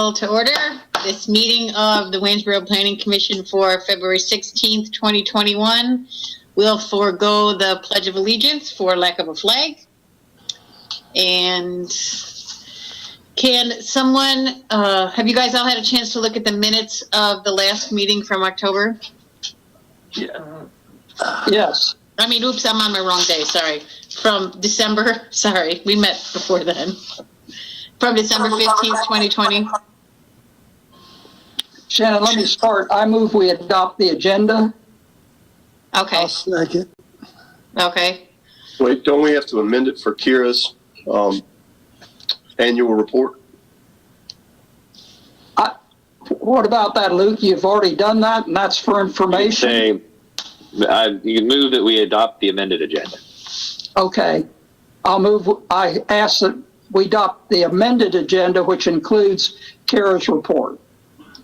To order this meeting of the Waynesboro Planning Commission for February 16th, 2021. We'll forego the Pledge of Allegiance for lack of a flag. And can someone, have you guys all had a chance to look at the minutes of the last meeting from October? Yeah. Yes. I mean, oops, I'm on my wrong day, sorry. From December, sorry, we met before then. From December 15th, 2020. Shannon, let me start. I move we adopt the agenda. Okay, I'll second. okay. Wait, don't we have to amend it for Kira's annual report? What about that, Luke? You've already done that, and that's for information? Say, you can move that we adopt the amended agenda. Okay. I ask that we adopt the amended agenda, which includes Kara's report,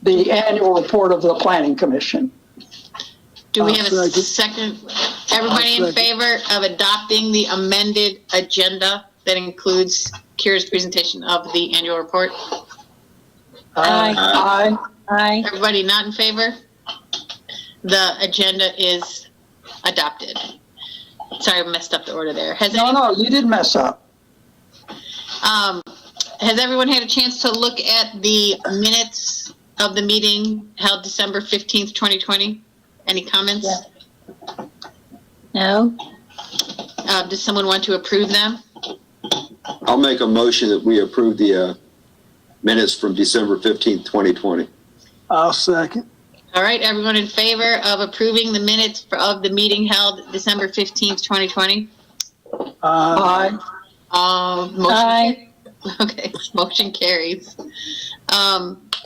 the annual report of the Planning Commission. Do we have a second. second? Everybody in favor of adopting the amended agenda that includes Kira's presentation of the annual report? Aye. Aye. Everybody not in favor? The agenda is adopted. Sorry, I messed up the order there. No, you did mess up. Has everyone had a chance to look at the minutes of the meeting held December 15th, 2020? Any comments? No. Does someone want to approve them? I'll make a motion that we approve the minutes from December 15th, 2020. I'll second. All right, everyone in favor of approving the minutes of the meeting held December 15th, 2020? Aye. Motion Aye. Okay, motion carries.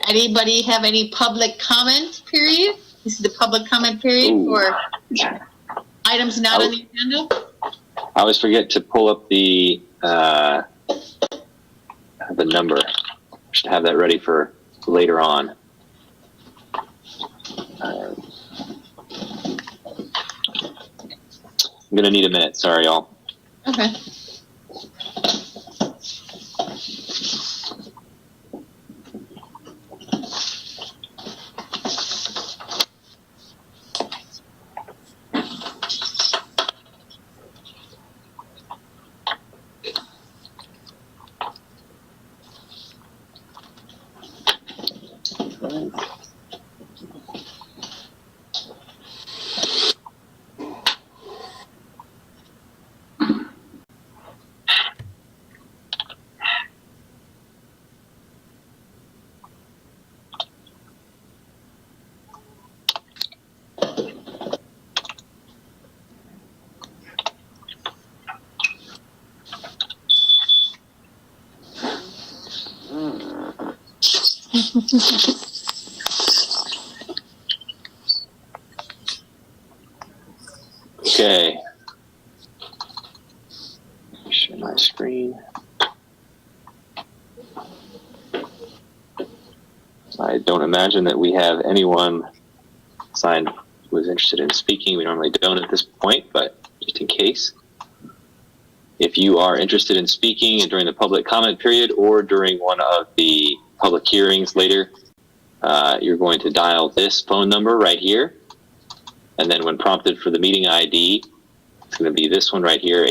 Anybody have any public comment period? This is the public comment period for items not on the agenda. I always forget to pull up the number. Should have that ready for later on. I'm gonna need a minute. Sorry, y'all. Okay. Okay. Share my screen. I don't imagine that we have anyone signed who is interested in speaking. We normally don't at this point, but just in case. If you are interested in speaking during the public comment period or during one of the public hearings later, you're going to dial this phone number right here. And then when prompted for the meeting ID, it's going to be this one right here,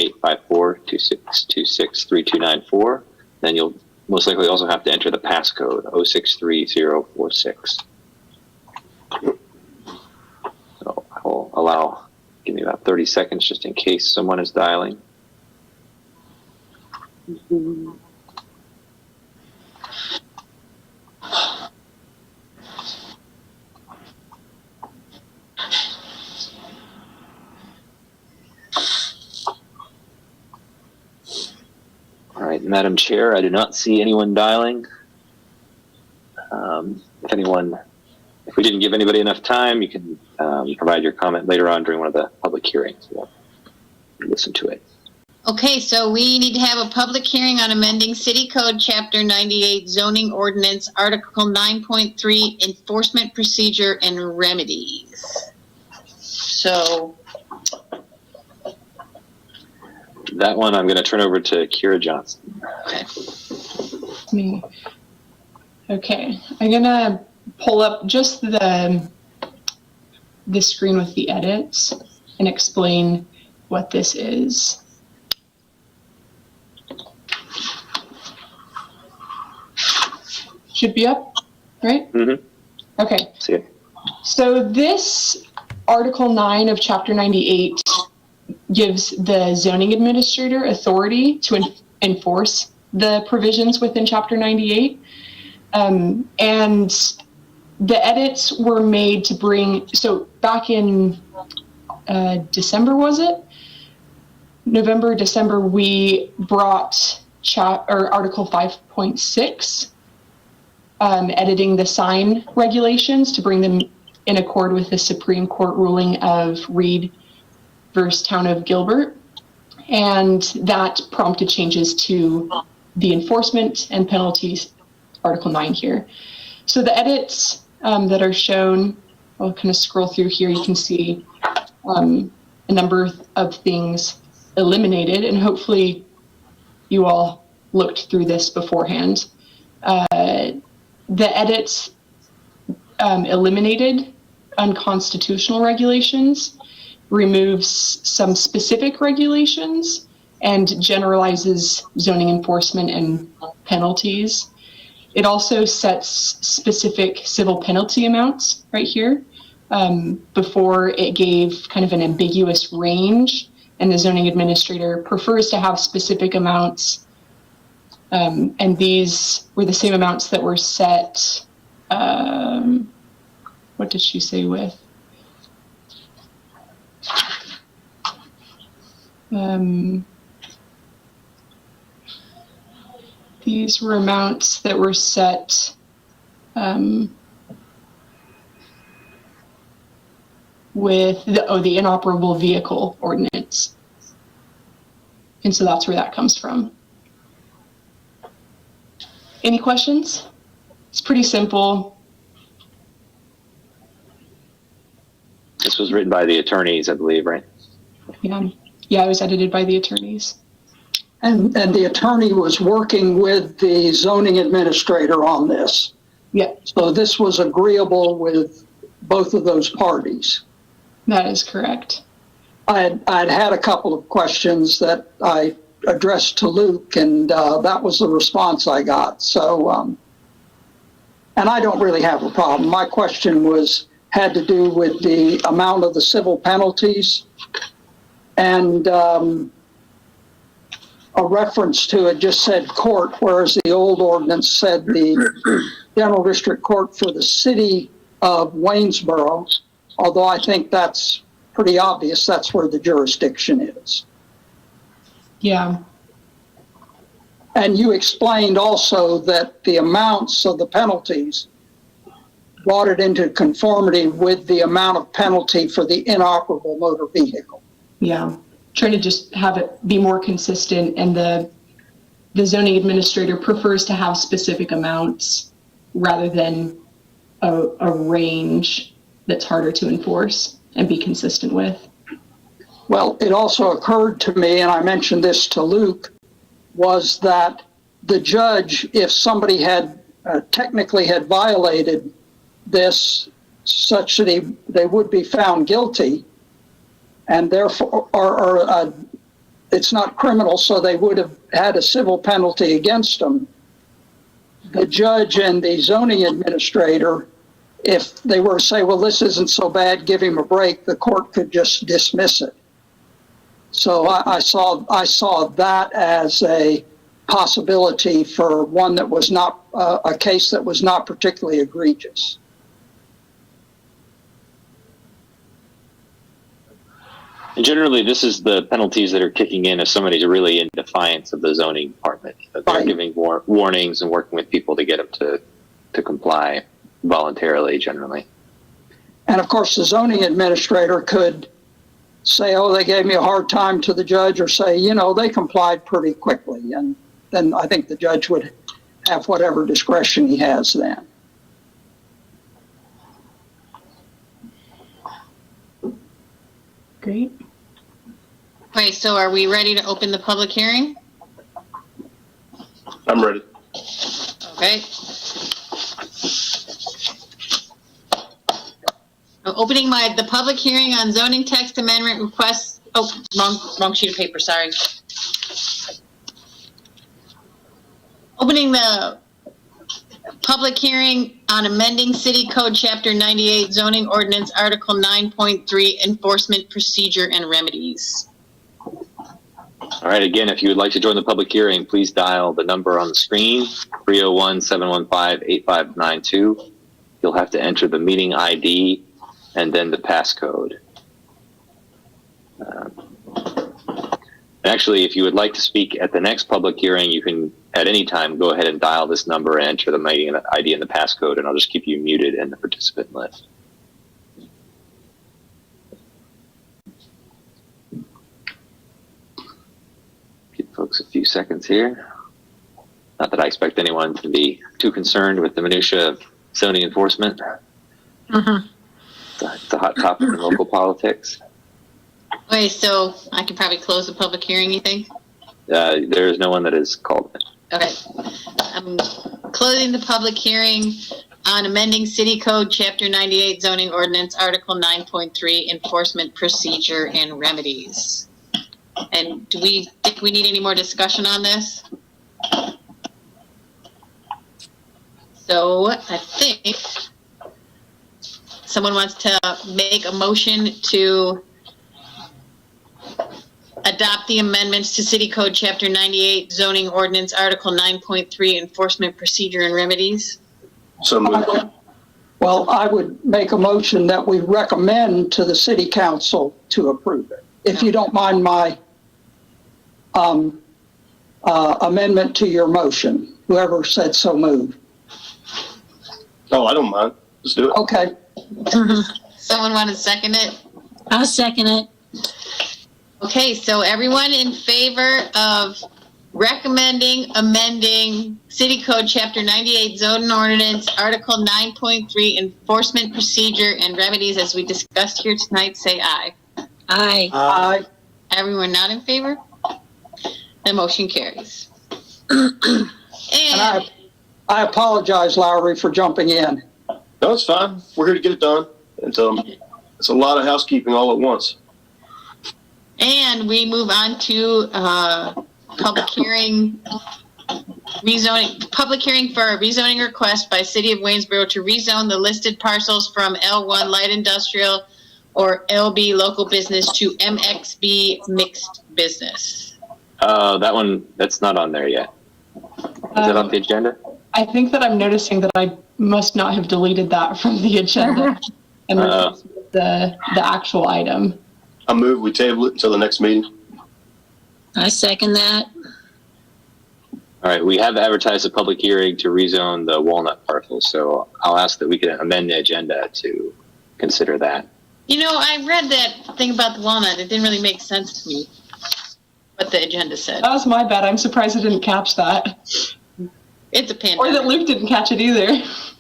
854-2626-3294. Then you'll most likely also have to enter the passcode, 063046. So I will give me about 30 seconds just in case someone is dialing. All right, Madam Chair, I do not see anyone dialing. If we didn't give anybody enough time, you can provide your comment later on during one of the public hearings. We'll listen to it. Okay, so we need to have a public hearing on amending City Code Chapter 98 Zoning Ordinance, Article 9.3, Enforcement Procedure and Remedies. So That one I'm going to turn over to Kira Johnson. okay. Okay, I'm gonna pull up just the screen with the edits and explain what this is. Should be up, right? Mm-hmm. Okay. See it. So this Article 9 of Chapter 98 gives the zoning administrator authority to enforce the provisions within Chapter 98. And the edits were made to bring, so back in December, was it? November, December, we brought Article 5.6, editing the sign regulations to bring them in accord with the Supreme Court ruling of Reed versus Town of Gilbert. And that prompted changes to the enforcement and penalties, Article 9 here. So the edits that are shown, I'll kind of scroll through here, you can see a number of things eliminated, and hopefully you all looked through this beforehand. The edits eliminated unconstitutional regulations, removes some specific regulations, and generalizes zoning enforcement and penalties. It also sets specific civil penalty amounts right here. Before, it gave kind of an ambiguous range, and the zoning administrator prefers to have specific amounts. And these were the same amounts that were set, what did she say with? These were amounts that were set with the inoperable vehicle ordinance. And so that's where that comes from. Any questions? It's pretty simple. This was written by the attorneys, I believe, right? Yeah, it was edited by the attorneys. And the attorney was working with the zoning administrator on this. Yeah, So this was agreeable with both of those parties. that is correct. I'd had a couple of questions that I addressed to Luke, and that was the response I got. So, and I don't really have a problem. My question had to do with the amount of the civil penalties, and a reference to it just said court, whereas the old ordinance said the General District Court for the city of Waynesboro, although I think that's pretty obvious, that's where the jurisdiction is. Yeah, And you explained also that the amounts of the penalties brought it into conformity with the amount of penalty for the inoperable motor vehicle. yeah. Trying to just have it be more consistent, and the zoning administrator prefers to have specific amounts rather than a range that's harder to enforce and be consistent with. Well, it also occurred to me, and I mentioned this to Luke, was that the judge, if somebody had technically had violated this such that they would be found guilty, and therefore, it's not criminal, so they would have had a civil penalty against them. The judge and the zoning administrator, if they were to say, well, this isn't so bad, give him a break, the court could just dismiss it. So I saw that as a possibility for one that was not a case that was not particularly egregious. And generally, this is the penalties that are kicking in if somebody's really in defiance of the zoning department. That they're Right. giving warnings and working with people to get them to comply voluntarily, generally. And of course, the zoning administrator could say, oh, they gave me a hard time to the judge, or say, you know, they complied pretty quickly. And then I think the judge would have whatever discretion he has then. Great. Okay, so are we ready to open the public hearing? I'm ready. Okay. I'm opening the public hearing on zoning text amendment requests. Oh, wrong sheet of paper, sorry. Opening the public hearing on amending City Code Chapter 98 zoning ordinance Article 9.3 enforcement procedure and remedies. All right, again, if you would like to join the public hearing, please dial the number on the screen, 301-715-8592. You'll have to enter the meeting ID and then the passcode. Actually, if you would like to speak at the next public hearing, you can, at any time, go ahead and dial this number and enter the meeting ID and the passcode, and I'll just keep you muted in the participant list. Give folks a few seconds here. Not that I expect anyone to be too concerned with the minutia of zoning enforcement. Mm-hmm. It's a hot topic in local politics. Okay, so I can probably close the public hearing, you think? There is no one that is called in. Okay. I'm closing the public hearing on amending City Code Chapter 98 zoning ordinance Article 9.3 enforcement procedure and remedies. And do we think we need any more discussion on this? So I think someone wants to make a motion to adopt the amendments to City Code Chapter 98 zoning ordinance Article 9.3 enforcement procedure and remedies. So moved. Well, I would make a motion that we recommend to the city council to approve it. If you don't mind my amendment to your motion, whoever said so moved. Oh, I don't mind. Let's do it. Okay. Someone want to second it? I'll second it. Okay, so everyone in favor of recommending amending City Code Chapter 98 zoning ordinance Article 9.3 enforcement procedure and remedies as we discussed here tonight, say aye. Aye. Aye. Everyone not in favor? The motion carries. And I apologize, Lowry, for jumping in. No, it's fine. We're here to get it done. And it's a lot of housekeeping all at once. And we move on to public hearing for a rezoning request by City of Waynesboro to rezone the listed parcels from L1 light industrial or LB local business to MXB mixed business. That one, that's not on there yet. Is that on the agenda? I think that I'm noticing that I must not have deleted that from the agenda and replaced it with the actual item. I move we table it until the next meeting. I second that. All right, we have advertised a public hearing to rezone the Walnut parcel, so I'll ask that we can amend the agenda to consider that. You know, I read that thing about the walnut. It didn't really make sense to me, what the agenda said. That was my bad. I'm surprised I didn't catch that. It's a pandemic. Or that Luke didn't catch it either.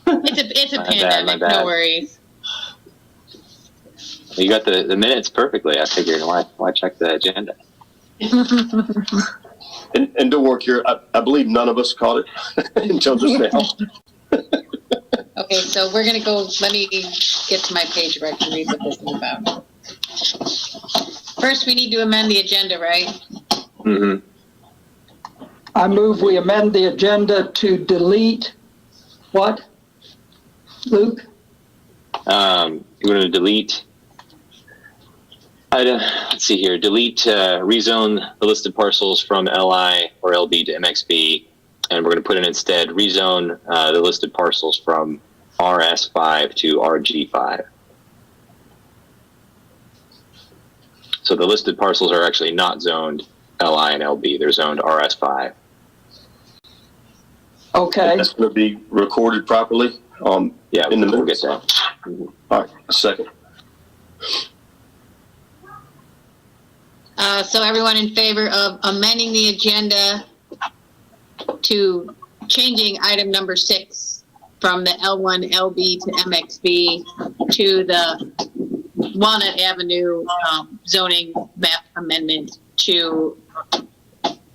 It's a My pandemic, bad. no worries. You got the minutes perfectly. I figured, why check the agenda? And don't work here. I believe none of us caught it until just now. Okay, so we're gonna go, let me get to my page where I can read what this is about. First, we need to amend the agenda, right? Mm-hmm. I move we amend the agenda to delete what? Luke? You're going to delete. Let's see here. Delete rezone the listed parcels from LI or LB to MXB, and we're going to put in instead rezone the listed parcels from RS5 to RG5. So the listed parcels are actually not zoned LI and LB. They're zoned RS5. Okay. That's going to be recorded properly. Yeah, in the we'll minutes. get that. All right, a second. So everyone in favor of amending the agenda to changing item number 6 from the L1 LB to MXB to the Walnut Avenue zoning map amendment to,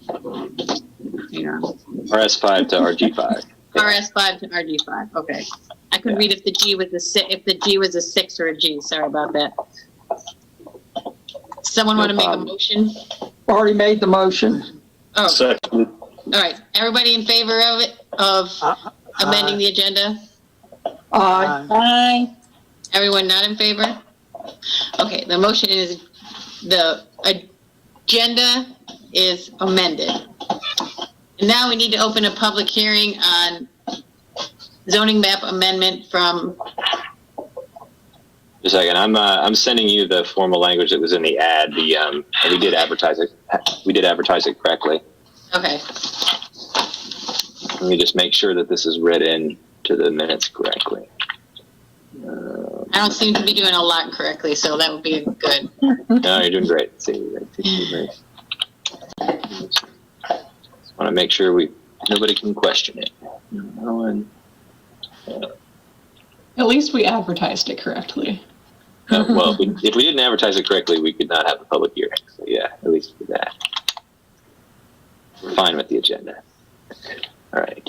RS5 to RG5. RS5 to RG5, okay. I I couldn't read if the G was a 6 or a G. Sorry about that. Someone want to make a motion? Already made the motion. Oh, Second. all right. Everybody in favor of it, of amending the agenda? Aye. Aye. Everyone not in favor? Okay, the motion is, the agenda is amended. And now we need to open a public hearing on zoning map amendment from, Just a second. I'm sending you the formal language that was in the ad. And we did advertise it. We did advertise it correctly. okay. Let me just make sure that this is read in to the minutes correctly. I don't seem to be doing a lot correctly, so that would be good. No, you're doing great. See, great. Just want to make sure nobody can question it. No one. At least we advertised it correctly. Well, if we didn't advertise it correctly, we could not have a public hearing. So yeah, at least for that. We're fine with the agenda. All right.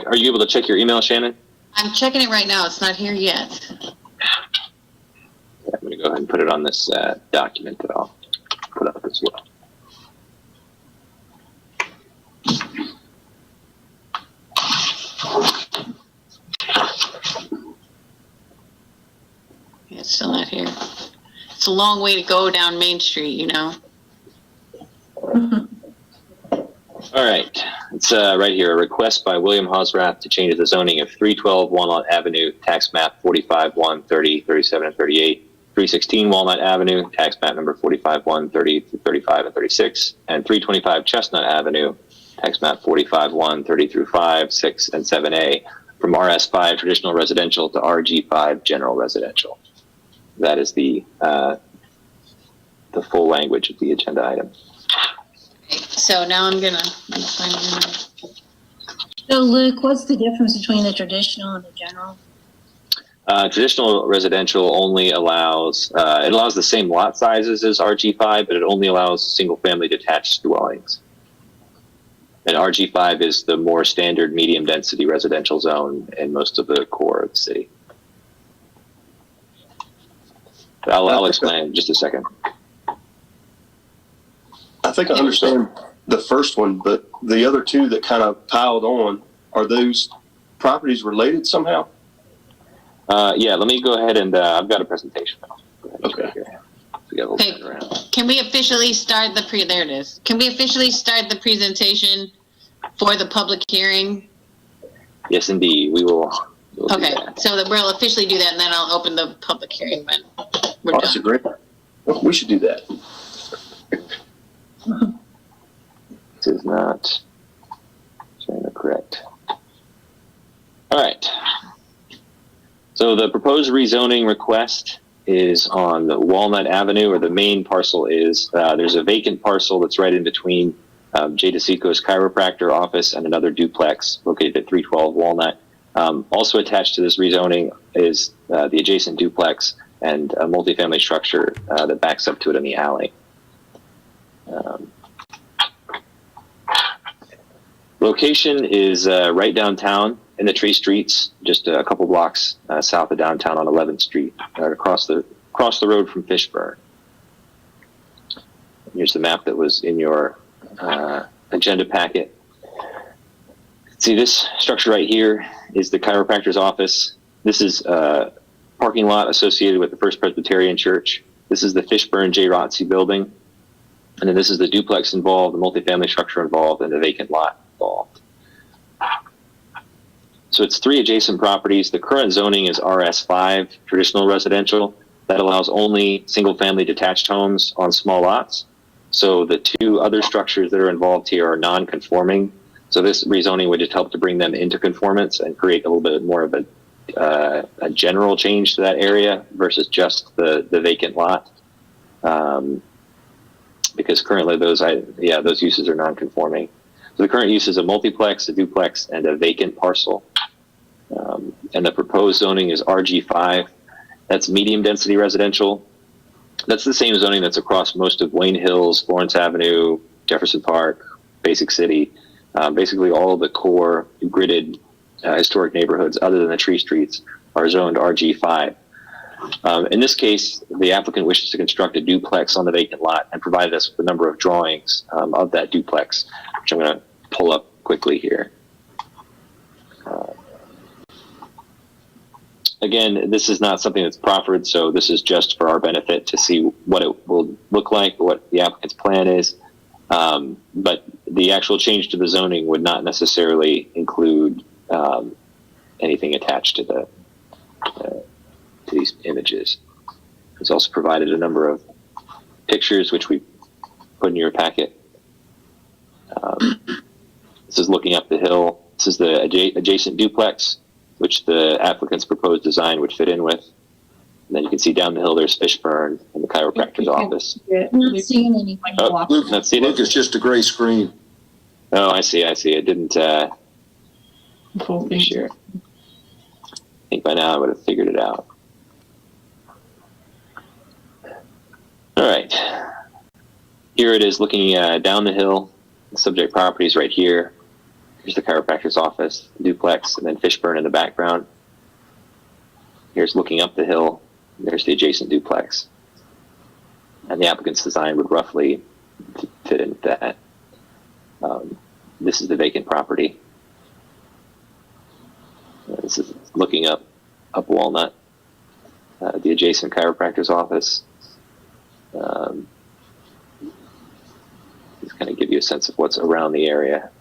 Are you able to check your email, Shannon? I'm checking it right now. It's not here yet. Yeah, I'm going to go ahead and put it on this document that I'll put up as well. Yeah, it's still not here. It's a long way to go down Main Street, you know. All right, it's right here. A request by William Hosrath to change the zoning of 312 Walnut Avenue, tax map 45, 1, 30, 37, and 38. 316 Walnut Avenue, tax map number 45, 1, 30, 35, and 36. And 325 Chestnut Avenue, tax map 45, 1, 30 through 5, 6, and 7A. From RS5 traditional residential to RG5 general residential. That is the full language of the agenda item. So now I'm gonna find it. So Luke, what's the difference between the traditional and the general? Traditional residential only allows, it allows the same lot sizes as RG5, but it only allows single family detached dwellings. And RG5 is the more standard medium density residential zone in most of the core of the city. But I'll explain in just a second. I think I understand the first one, but the other two that kind of piled on, are those properties related somehow? Yeah, let me go ahead and I've got a presentation. Okay. Okay. Can we officially start there it is. Can we officially start the presentation for the public hearing? Yes, indeed. We'll Okay, so that we'll officially do that, and then I'll open the public hearing when we're Oh, that's a done. great. We should do that. This is not showing the correct. All right. So the proposed rezoning request is on the Walnut Avenue, or the main parcel is, there's a vacant parcel that's right in between Jay DeSico's chiropractor office and another duplex located at 312 Walnut. Also attached to this rezoning is the adjacent duplex and a multifamily structure that backs up to it in the alley. Location is right downtown in the Tree Streets, just a couple blocks south of downtown on 11th Street, across the road from Fishburne. Here's the map that was in your agenda packet. See, this structure right here is the chiropractor's office. This is a parking lot associated with the First Presbyterian Church. This is the Fishburne J. Rotzi building. And then this is the duplex involved, the multifamily structure involved, and the vacant lot involved. So it's 3 adjacent properties. The current zoning is RS5, traditional residential. That allows only single-family detached homes on small lots. So the 2 other structures that are involved here are non-conforming. So this rezoning would just help to bring them into conformance and create a little bit more of a general change to that area versus just the vacant lot. Because currently those uses are non-conforming. So the current use is a multiplex, a duplex, and a vacant parcel. And the proposed zoning is RG5. That's medium density residential. That's the same zoning that's across most of Wayne Hills, Florence Avenue, Jefferson Park, Basic City, basically all of the core gridded historic neighborhoods other than the tree streets are zoned RG5. In this case, the applicant wishes to construct a duplex on the vacant lot and provided us with a number of drawings of that duplex, which I'm going to pull up quickly here. Again, this is not something that's proffered, so this is just for our benefit to see what it will look like, what the applicant's plan is. But the actual change to the zoning would not necessarily include anything attached to these images. It's also provided a number of pictures, which we put in your packet. This is looking up the hill. This is the adjacent duplex, which the applicant's proposed design would fit in with. And then you can see down the hill there's Fishburne and the chiropractor's office. I'm not seeing anything. Oh, not seen Look, it? it's just a gray screen. Oh, I see. It didn't Full thing. share. I think by now I would have figured it out. All right. Here it is looking down the hill. The subject property is right here. Here's the chiropractor's office, duplex, and then Fishburne in the background. Here's looking up the hill. There's the adjacent duplex. And the applicant's design would roughly fit into that. This is the vacant property. This is looking up Walnut, the adjacent chiropractor's office. Just kind of give you a sense of what's around the area.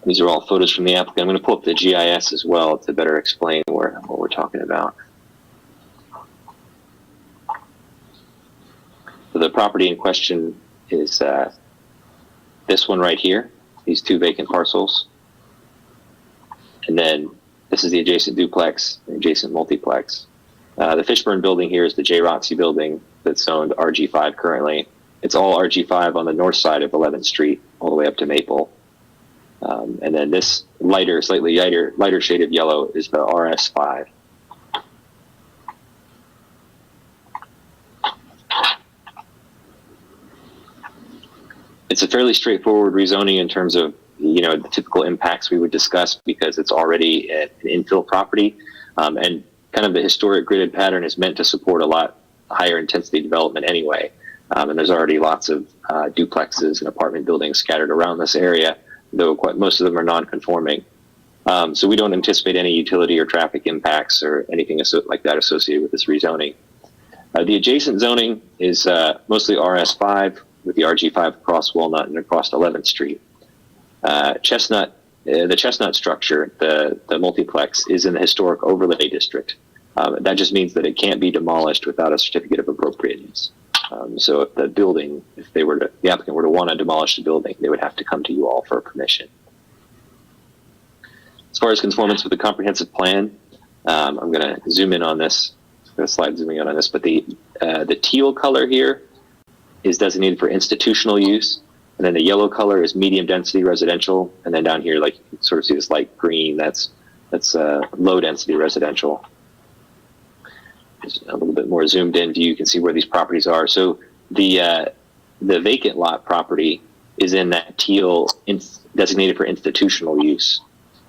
These are all photos from the applicant. I'm going to pull up the GIS as well to better explain what we're talking about. So the property in question is this one right here, these two vacant parcels. And then this is the adjacent duplex, the adjacent multiplex. The Fishburne building here is the J. Roxy building that's owned RG5 currently. It's all RG5 on the north side of 11th Street, all the way up to Maple. And then this slightly lighter shade of yellow is the RS5. It's a fairly straightforward rezoning in terms of, the typical impacts we would discuss because it's already an infill property. And kind of the historic gridded pattern is meant to support a lot higher intensity development anyway. And there's already lots of duplexes and apartment buildings scattered around this area, though most of them are non-conforming. So we don't anticipate any utility or traffic impacts or anything like that associated with this rezoning. The adjacent zoning is mostly RS5 with the RG5 across Walnut and across 11th Street. The Chestnut structure, the multiplex, is in the historic overlay district. That just means that it can't be demolished without a certificate of appropriateness. So if the applicant were to want to demolish the building, they would have to come to you all for permission. As far as conformance with the comprehensive plan, I'm going to zoom in on this. I'm going to slide zooming in on this, but the teal color here is designated for institutional use, and then the yellow color is medium density residential, and then down here, like, you can sort of see this light green, that's low density residential. Just a little bit more zoomed in view, you can see where these properties are. So the vacant lot property is in that teal designated for institutional use.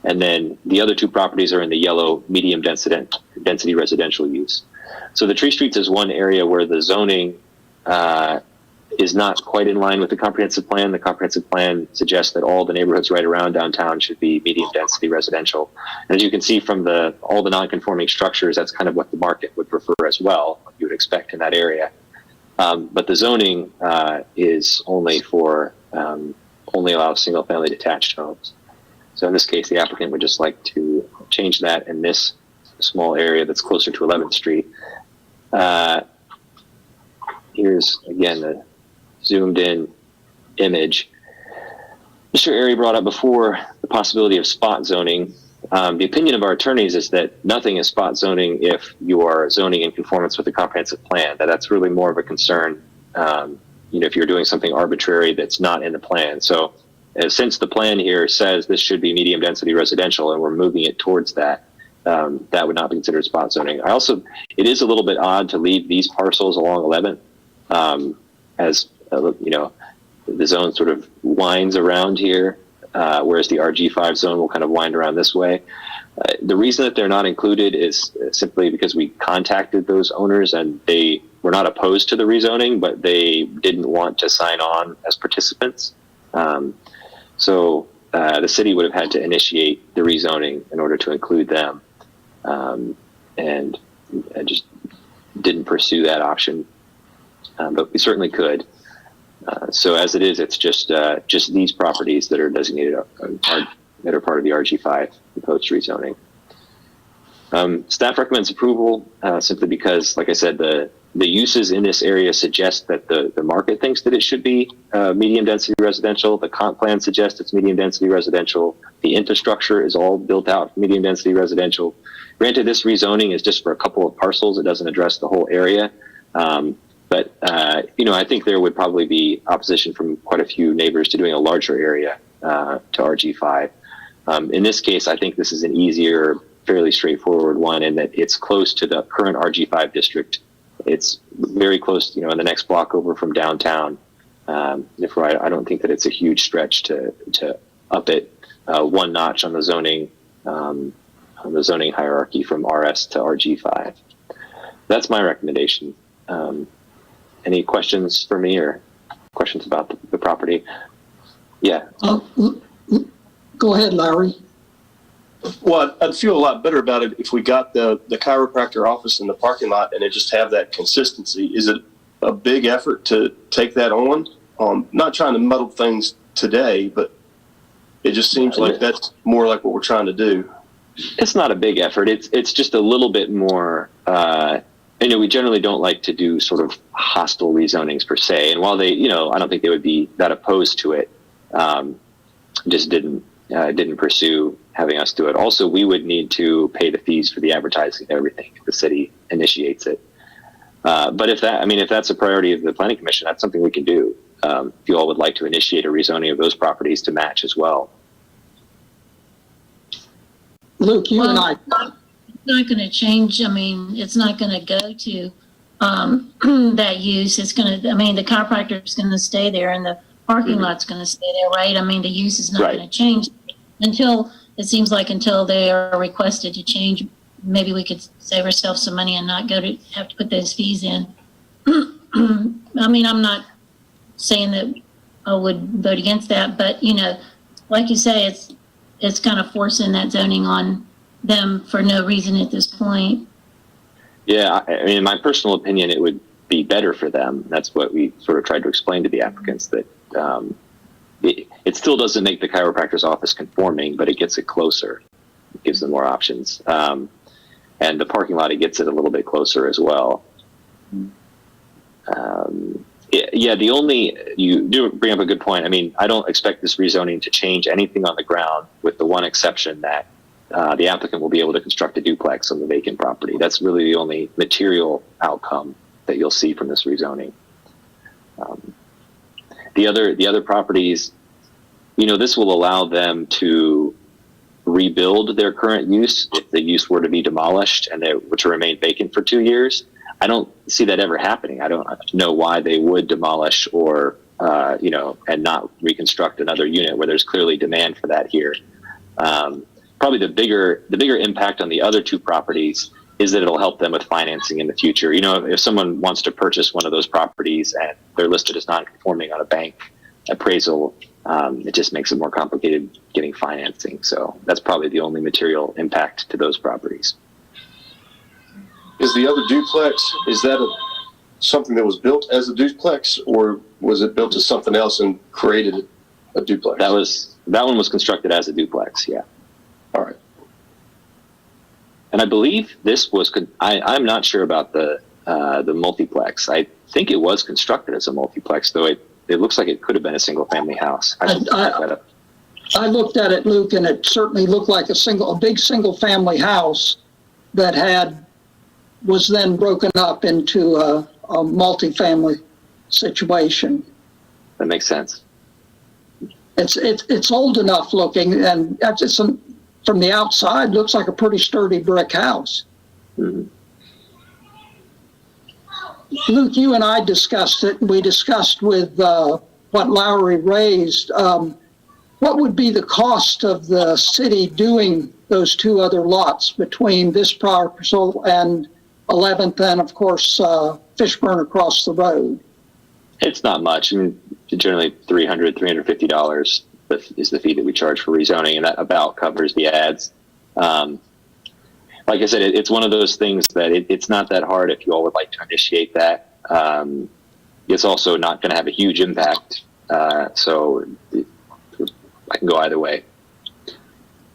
And then the other two properties are in the yellow medium density residential use. So the Tree Streets is one area where the zoning is not quite in line with the comprehensive plan. The comprehensive plan suggests that all the neighborhoods right around downtown should be medium density residential. And as you can see from all the non-conforming structures, that's kind of what the market would prefer as well, what you would expect in that area. But the zoning is only allows single family detached homes. So in this case, the applicant would just like to change that in this small area that's closer to 11th Street. Here's, again, the zoomed in image. Mr. Airy brought up before the possibility of spot zoning. The opinion of our attorneys is that nothing is spot zoning if you are zoning in conformance with the comprehensive plan. That's really more of a concern, if you're doing something arbitrary that's not in the plan. So since the plan here says this should be medium density residential and we're moving it towards that, that would not be considered spot zoning. It is a little bit odd to leave these parcels along 11th, as the zone sort of winds around here, whereas the RG5 zone will kind of wind around this way. The reason that they're not included is simply because we contacted those owners and they were not opposed to the rezoning, but they didn't want to sign on as participants. So the city would have had to initiate the rezoning in order to include them, and I just didn't pursue that option, but we certainly could. So as it is, it's just these properties that are designated that are part of the RG5 proposed rezoning. Staff recommends approval simply because, like I said, the uses in this area suggest that the market thinks that it should be medium density residential. The comp plan suggests it's medium density residential. The infrastructure is all built out for medium density residential. Granted, this rezoning is just for a couple of parcels. It doesn't address the whole area. But I think there would probably be opposition from quite a few neighbors to doing a larger area to RG5. In this case, I think this is an easier, fairly straightforward one in that it's close to the current RG5 district. It's very close, in the next block over from downtown. Therefore, I don't think that it's a huge stretch to up it one notch on the zoning hierarchy from RS to RG5. That's my recommendation. Any questions for me or questions about the property? Yeah. Go ahead, Larry. Well, I'd feel a lot better about it if we got the chiropractor office in the parking lot and it just have that consistency. Is it a big effort to take that on? Not trying to muddle things today, but it just seems like that's more like what we're trying to do. It's not a big effort. It's just a little bit more. We generally don't like to do sort of hostile rezonings per se. And while they, I don't think they would be that opposed to it. Just didn't pursue having us do it. Also, we would need to pay the fees for the advertising and everything if the city initiates it. But if that's a priority of the Planning Commission, that's something we can do. If you all would like to initiate a rezoning of those properties to match as well. Luke, you and I. It's not going to change. It's not going to go to that use. It's going to, the chiropractor is going to stay there and the parking lot's going to stay there, right? The use is not going to change until they are requested to change. Maybe we could save ourselves some money and not have to put those fees in. I'm not saying that I would vote against that, but like you say, it's kind of forcing that zoning on them for no reason at this point. Yeah, in my personal opinion, it would be better for them. That's what we sort of tried to explain to the applicants, that it still doesn't make the chiropractor's office conforming, but it gets it closer. It gives them more options. And the parking lot, it gets it a little bit closer as well. You do bring up a good point. I don't expect this rezoning to change anything on the ground, with the one exception that the applicant will be able to construct a duplex on the vacant property. That's really the only material outcome that you'll see from this rezoning. The other properties, this will allow them to rebuild their current use if the use were to be demolished and they were to remain vacant for 2 years. I don't see that ever happening. I don't know why they would demolish or and not reconstruct another unit where there's clearly demand for that here. Probably the bigger impact on the other two properties is that it'll help them with financing in the future. If someone wants to purchase one of those properties and they're listed as non-conforming on a bank appraisal, it just makes it more complicated getting financing. So that's probably the only material impact to those properties. Is the other duplex, is that something that was built as a duplex, or was it built as something else and created a duplex? That one was constructed as a duplex, yeah. All right. And I believe this was, I'm not sure about the multiplex. I think it was constructed as a multiplex, though it looks like it could have been a single family house. I looked at it, Luke, and it certainly looked like a big single family house that was then broken up into a multifamily situation. That makes sense. It's old enough looking, and from the outside, looks like a pretty sturdy brick house. Mhm. Luke, you and I discussed it, and we discussed with what Lowry raised. What would be the cost of the city doing those two other lots between this parcel and 11th and, of course, Fishburne across the road? It's not much. I mean, generally $350 is the fee that we charge for rezoning, and that about covers the ads. Like I said, it's one of those things that it's not that hard if you all would like to initiate that. It's also not going to have a huge impact, so I can go either way.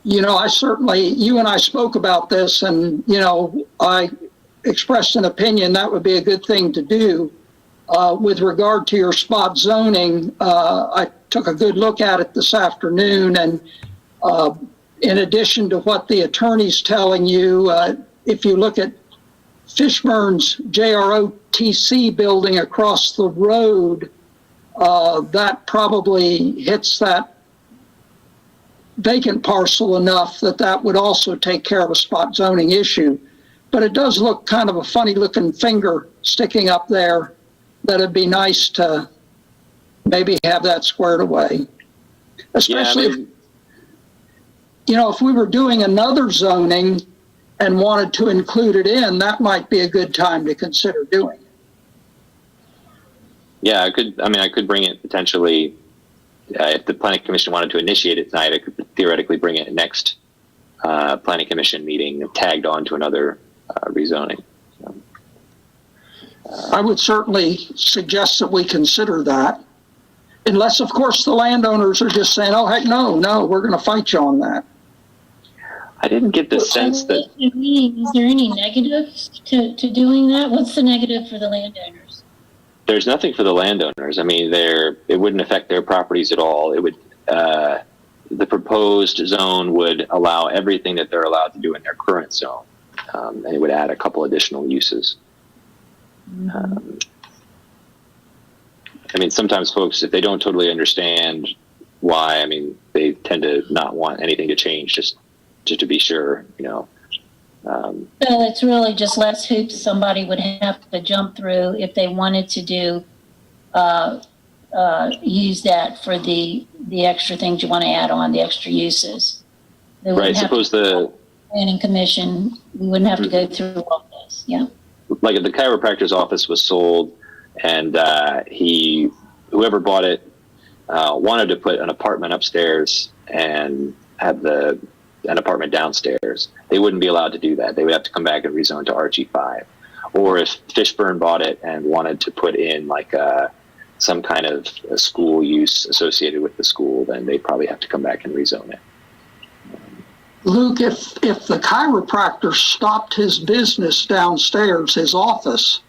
You know, you and I spoke about this, and, you know, I expressed an opinion that would be a good thing to do. With regard to your spot zoning, I took a good look at it this afternoon, and in addition to what the attorney's telling you, if you look at Fishburne's JROTC building across the road, that probably hits that vacant parcel enough that would also take care of a spot zoning issue. But it does look kind of a funny looking finger sticking up there. That'd be nice to maybe have that squared away. Especially, Yeah, if we were doing another zoning and wanted to include it in, that might be a good time to consider doing it. Yeah, I could bring it potentially, if the planning commission wanted to initiate it tonight, I could theoretically bring it next planning commission meeting tagged on to another rezoning. So, I would certainly suggest that we consider that. Unless, of course, the landowners are just saying, oh, heck, no, we're going to fight you on that. I didn't get the sense that Is there any negative to doing that? What's the negative for the landowners? there's nothing for the landowners. I mean, it wouldn't affect their properties at all. It would, the proposed zone would allow everything that they're allowed to do in their current zone, and it would add a couple additional uses. I mean, sometimes folks, if they don't totally understand why, I mean, they tend to not want anything to change, just to be sure, So it's really just less hoops somebody would have to jump through if they wanted to do, use that for the extra things you want to add on, the extra uses. They wouldn't Right. have Suppose to- Planning commission, we wouldn't have to go through all this. Yeah. like if the chiropractor's office was sold and whoever bought it wanted to put an apartment upstairs and have an apartment downstairs, they wouldn't be allowed to do that. They would have to come back and rezone to RG5. Or if Fishburne bought it and wanted to put in like some kind of a school use associated with the school, then they'd probably have to come back and rezone it. Luke, if the chiropractor stopped his business downstairs, his office,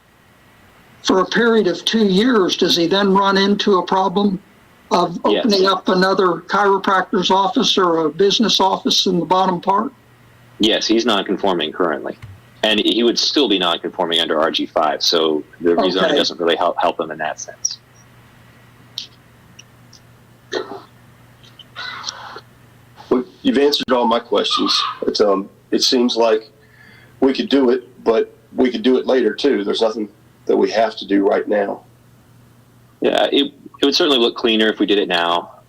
for a period of 2 years, does he then run into a problem of opening up another chiropractor's office or a business office in the bottom part? Yes, he's non-conforming currently. And he would still be non-conforming under RG5, so the rezoning doesn't really help him in that sense. Well, you've answered all my questions. It seems like we could do it, but we could do it later too. There's nothing that we have to do right now. Yeah, it would certainly look cleaner if we did it now.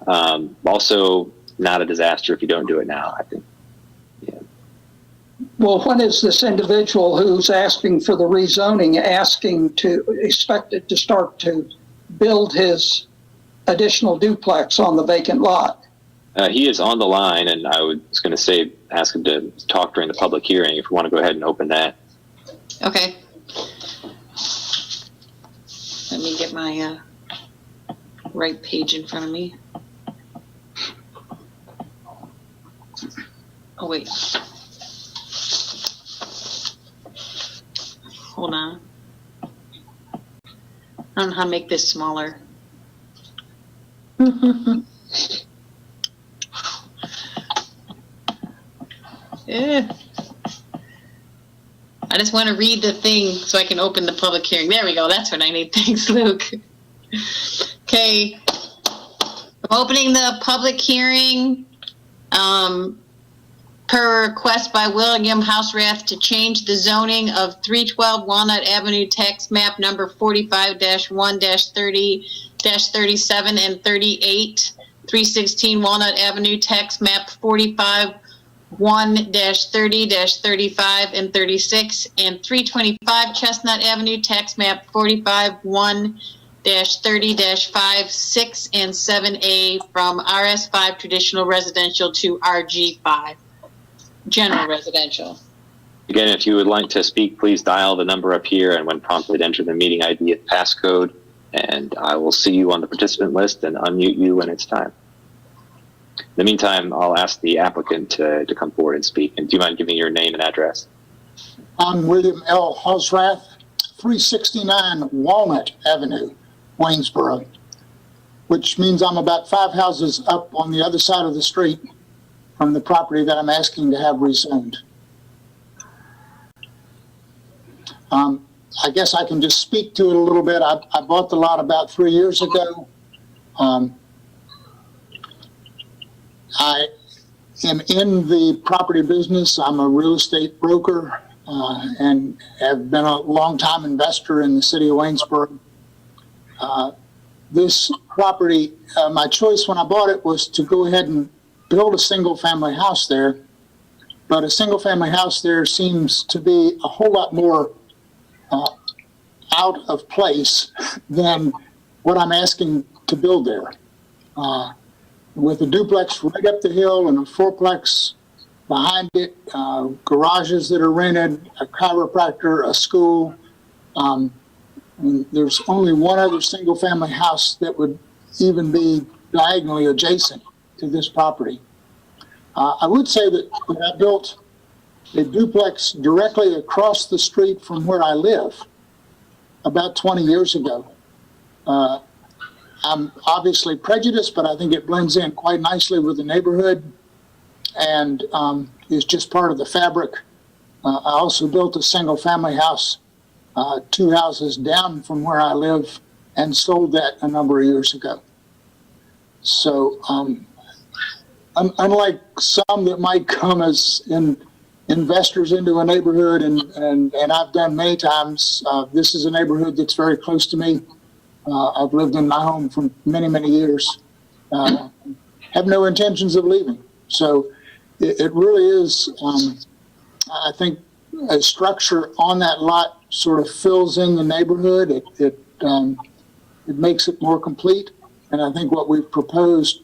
Also, not a disaster if you don't do it now, I think. Yeah. Well, when is this individual who's asking for the rezoning expected to start to build his additional duplex on the vacant lot? He is on the line, and I was going to say, ask him to talk during the public hearing if we want to go ahead and open that. Okay. Let me get my right page in front of me. Oh, wait. Hold on. I don't know how to make this smaller. I just want to read the thing so I can open the public hearing. There we go. That's what I need. Thanks, Luke. Okay. I'm opening the public hearing. per request by William Houserath to change the zoning of 312 Walnut Avenue, tax map number 45-1-30-37 and 38, 316 Walnut Avenue, tax map 45-1-30-35 and 36, and 325 Chestnut Avenue, tax map 45-1-30-5, 6, and 7A from RS5 traditional residential to RG5 general residential. Again, if you would like to speak, please dial the number up here, and when prompted, enter the meeting ID and passcode, and I will see you on the participant list and unmute you when it's time. In the meantime, I'll ask the applicant to come forward and speak. And do you mind giving your name and address? I'm William L. Houserath, 369 Walnut Avenue, Waynesboro, which means I'm about 5 houses up on the other side of the street from the property that I'm asking to have rezoned. I guess I can just speak to it a little bit. I bought the lot about 3 years ago. I am in the property business. I'm a real estate broker and have been a long-time investor in the city of Waynesboro. This property, my choice when I bought it was to go ahead and build a single-family house there, but a single-family house there seems to be a whole lot more out of place than what I'm asking to build there. With a duplex right up the hill and a fourplex behind it, garages that are rented, a chiropractor, a school. And there's only one other single-family house that would even be diagonally adjacent to this property. I would say that when I built a duplex directly across the street from where I live about 20 years ago, I'm obviously prejudiced, but I think it blends in quite nicely with the neighborhood and is just part of the fabric. I also built a single-family house 2 houses down from where I live and sold that a number of years ago. So unlike some that might come as investors into a neighborhood, and I've done many times, this is a neighborhood that's very close to me. I've lived in my home for many, many years. Have no intentions of leaving. So it really is, I think, a structure on that lot sort of fills in the neighborhood. It makes it more complete. And I think what we've proposed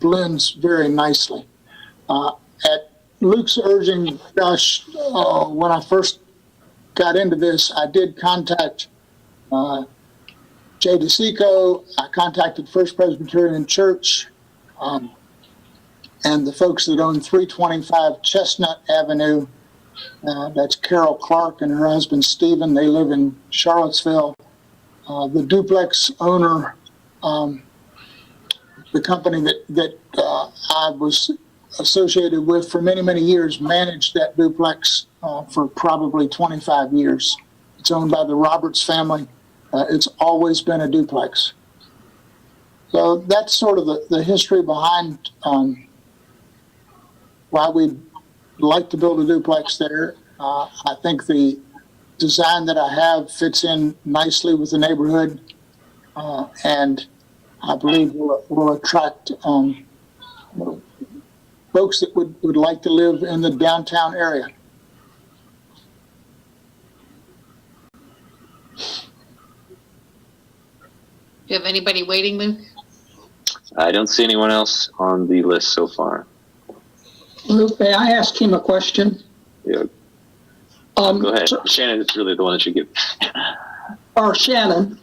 blends very nicely. At Luke's urging, Josh, when I first got into this, I did contact Jay DeSico. I contacted First Presbyterian Church and the folks that own 325 Chestnut Avenue. That's Carol Clark and her husband Stephen. They live in Charlottesville. The duplex owner, the company that I was associated with for many, many years, managed that duplex for probably 25 years. It's owned by the Roberts family. It's always been a duplex. So that's sort of the history behind why we'd like to build a duplex there. I think the design that I have fits in nicely with the neighborhood, and I believe will attract folks that would like to live in the downtown area. Do you have anybody waiting, Luke? I don't see anyone else on the list so far. Luke, may I ask him a question? Yeah. Go ahead. Shannon is really the one that should give. Or Shannon,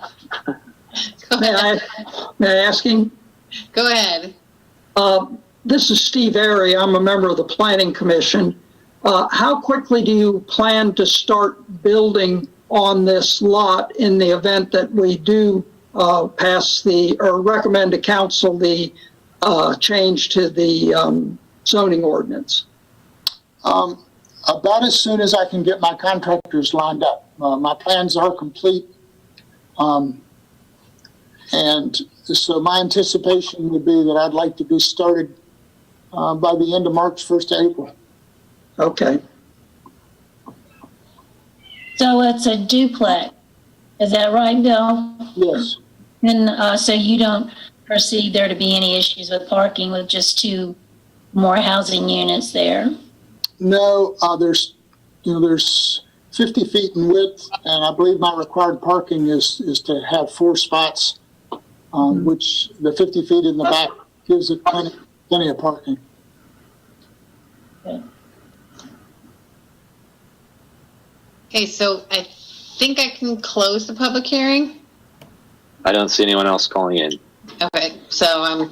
Go may ahead. I ask him? Go ahead. This is Steve Airy. I'm a member of the Planning Commission. How quickly do you plan to start building on this lot in the event that we do pass or recommend to council the change to the zoning ordinance? About as soon as I can get my contractors lined up. My plans are complete. And so my anticipation would be that I'd like to be started by the end of March, 1st of April. Okay. So it's a duplex. Is that right, Bill? Yes. And so you don't perceive there to be any issues with parking with just two more housing units there? No, there's 50 feet in width, and I believe my required parking is to have 4 spots, which the 50 feet in the back gives it plenty of parking. Okay, so I think I can close the public hearing. I don't see anyone else calling in. Okay, so I'm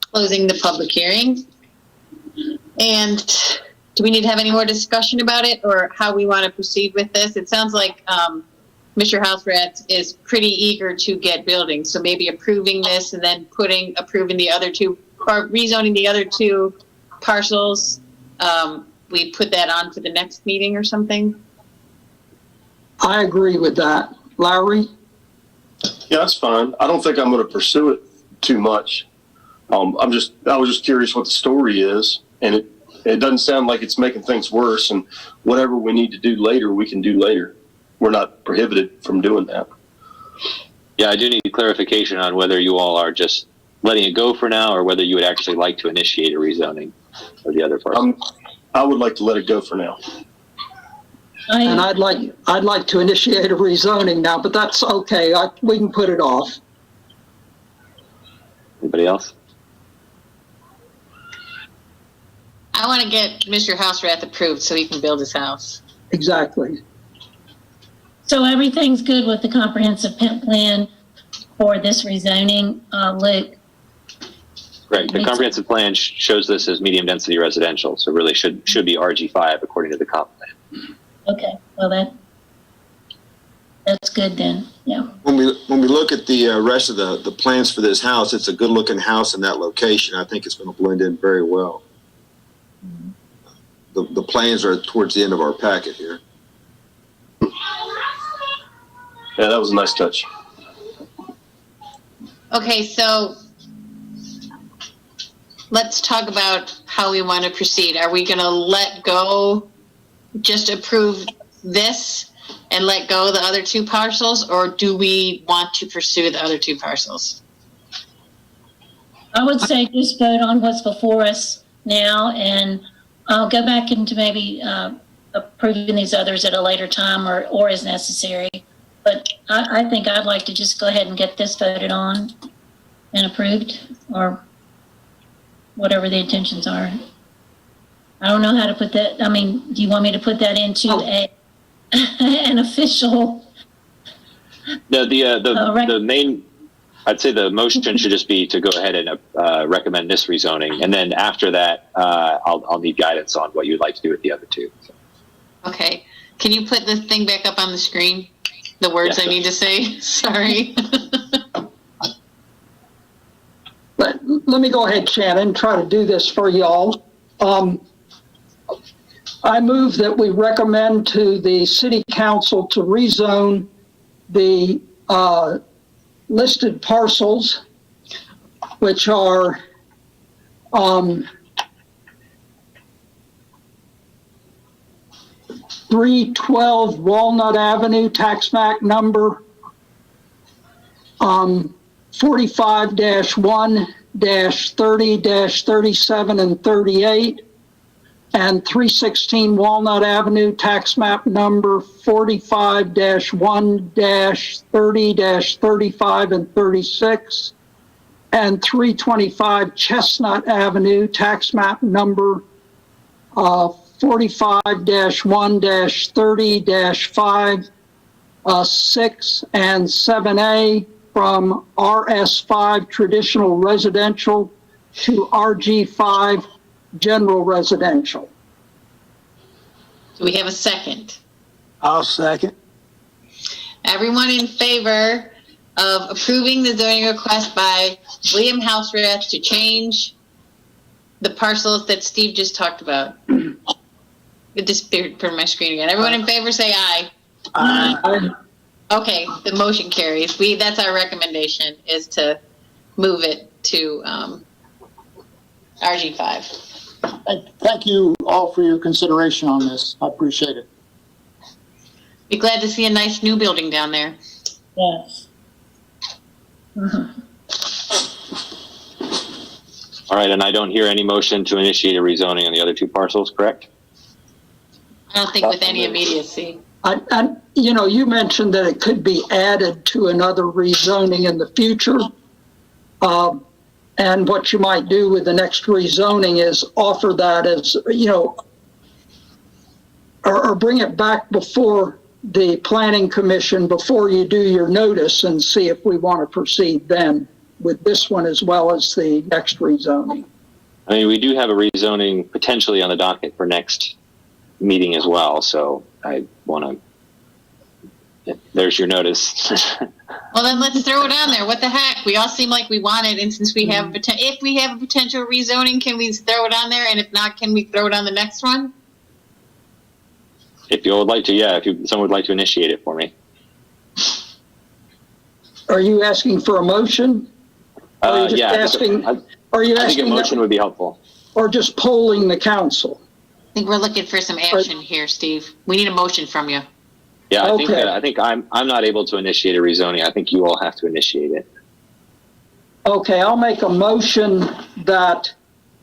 closing the public hearing. And do we need to have any more discussion about it or how we want to proceed with this? It sounds like Mr. Houserath is pretty eager to get building. So maybe approving this and then approving the other two, or rezoning the other two parcels. We put that on for the next meeting or something. I agree with that. Lowry? Yeah, that's fine. I don't think I'm going to pursue it too much. I was just curious what the story is, and it doesn't sound like it's making things worse. And whatever we need to do later, we can do later. We're not prohibited from doing that. Yeah, I do need clarification on whether you all are just letting it go for now, or whether you would actually like to initiate a rezoning of the other parcel. I would like to let it go for now. And I'd like to initiate a rezoning now, but that's okay. We can put it off. Anybody else? I want to get Mr. Houserath approved so he can build his house. Exactly. So everything's good with the comprehensive plan for this rezoning, Luke? Right. The comprehensive plan shows this as medium density residential, so really should be RG5 according to the comp plan. Okay, well that's good then. Yeah. When we look at the rest of the plans for this house, it's a good looking house in that location. I think it's going to blend in very well. The plans are towards the end of our packet here. Yeah, that was a nice touch. Okay, so let's talk about how we want to proceed. Are we going to let go, just approve this and let go of the other two parcels, or do we want to pursue the other two parcels? I would say just vote on what's before us now, and I'll go back into maybe approving these others at a later time or as necessary. But I think I'd like to just go ahead and get this voted on and approved, or whatever the intentions are. I don't know how to put that. I mean, do you want me to put that into an official? No, the main, I'd say the motion should just be to go ahead and recommend this rezoning, and then after that, I'll need guidance on what you'd like to do with the other two. Okay, can you put this thing back up on the screen? The words I need to say. Sorry. Let me go ahead, Shannon, and try to do this for y'all. I move that we recommend to the City Council to rezone the listed parcels, which are 312 Walnut Avenue, tax map number 45-1-30-37 and 38, and 316 Walnut Avenue, tax map number 45-1-30-35 and 36, and 325 Chestnut Avenue, tax map number 45-1-30-5, 6 and 7A from RS5 traditional residential to RG5 general residential. Do we have a second? I'll second. Everyone in favor of approving the zoning request by William Houserath to change the parcels that Steve just talked about? It disappeared from my screen again. Everyone in favor say aye. Aye. Okay, the motion carries. That's our recommendation, is to move it to RG5. Thank you all for your consideration on this. I appreciate it. Be glad to see a nice new building down there. Yes. All right, and I don't hear any motion to initiate a rezoning on the other two parcels, correct? I don't think with any immediacy. You mentioned that it could be added to another rezoning in the future. And what you might do with the next rezoning is offer that as, or bring it back before the planning commission before you do your notice and see if we want to proceed then with this one as well as the next rezoning. I mean, we do have a rezoning potentially on the docket for next meeting as well, so I want to, there's your notice. Well, then let's throw it on there. What the heck? We all seem like we want it, and since we have if we have a potential rezoning, can we throw it on there? And if not, can we throw it on the next one? If you would like to, yeah, someone would like to initiate it for me. Are you asking for a motion? Are you just asking? Are you I think a asking motion would be helpful. or just polling the council? I think we're looking for some action here, Steve. We need a motion from you. Yeah, Okay. I think I'm not able to initiate a rezoning. I think you all have to initiate it. Okay, I'll make a motion that,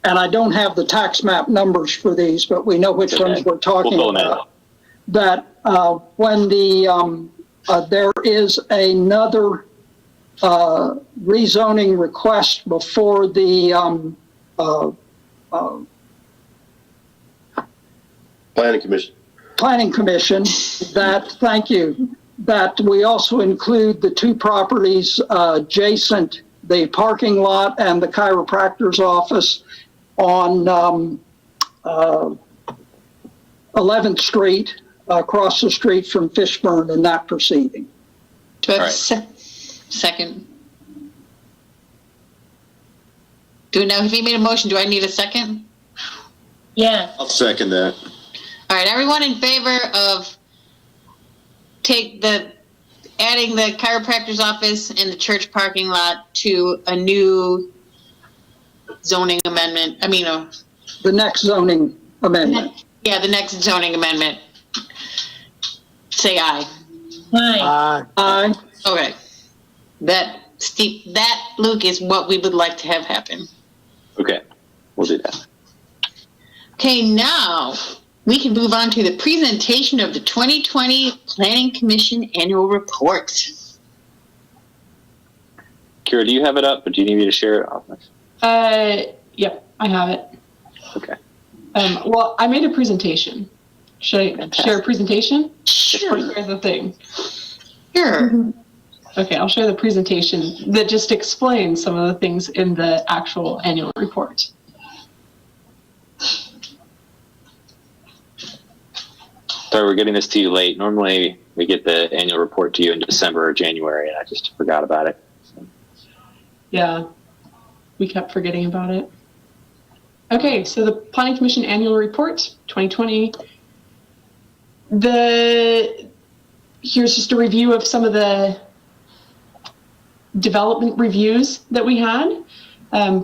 and I don't have the tax map numbers for these, but we know which ones we're talking We'll fill them about. That when there is another rezoning request before the Planning Commission. Planning Commission, thank you, that we also include the two properties adjacent, the parking lot and the chiropractor's office on 11th Street, across the street from Fishburne in that proceeding. Do I have All a right. second? If he made a motion, do I need a second? Yeah. I'll second that. All right, everyone in favor of adding the chiropractor's office and the church parking lot to a new zoning amendment? The next zoning amendment. Yeah, the next zoning amendment. Say aye. Right. Aye. Okay. That, Luke, is what we would like to have happen. Okay, we'll do that. Okay, now we can move on to the presentation of the 2020 Planning Commission Annual Report. Kira, do you have it up, or do you need me to share it? Yep, I have it. Okay. Well, I made a presentation. Should I share a presentation? Sure. Or share the thing? Sure. Okay, I'll share the presentation that just explains some of the things in the actual annual report. Sorry, we're getting this to you late. Normally, we get the annual report to you in December or January, and I just forgot about it. Yeah, we kept forgetting about it. Okay, so the Planning Commission Annual Report 2020. Here's just a review of some of the development reviews that we had.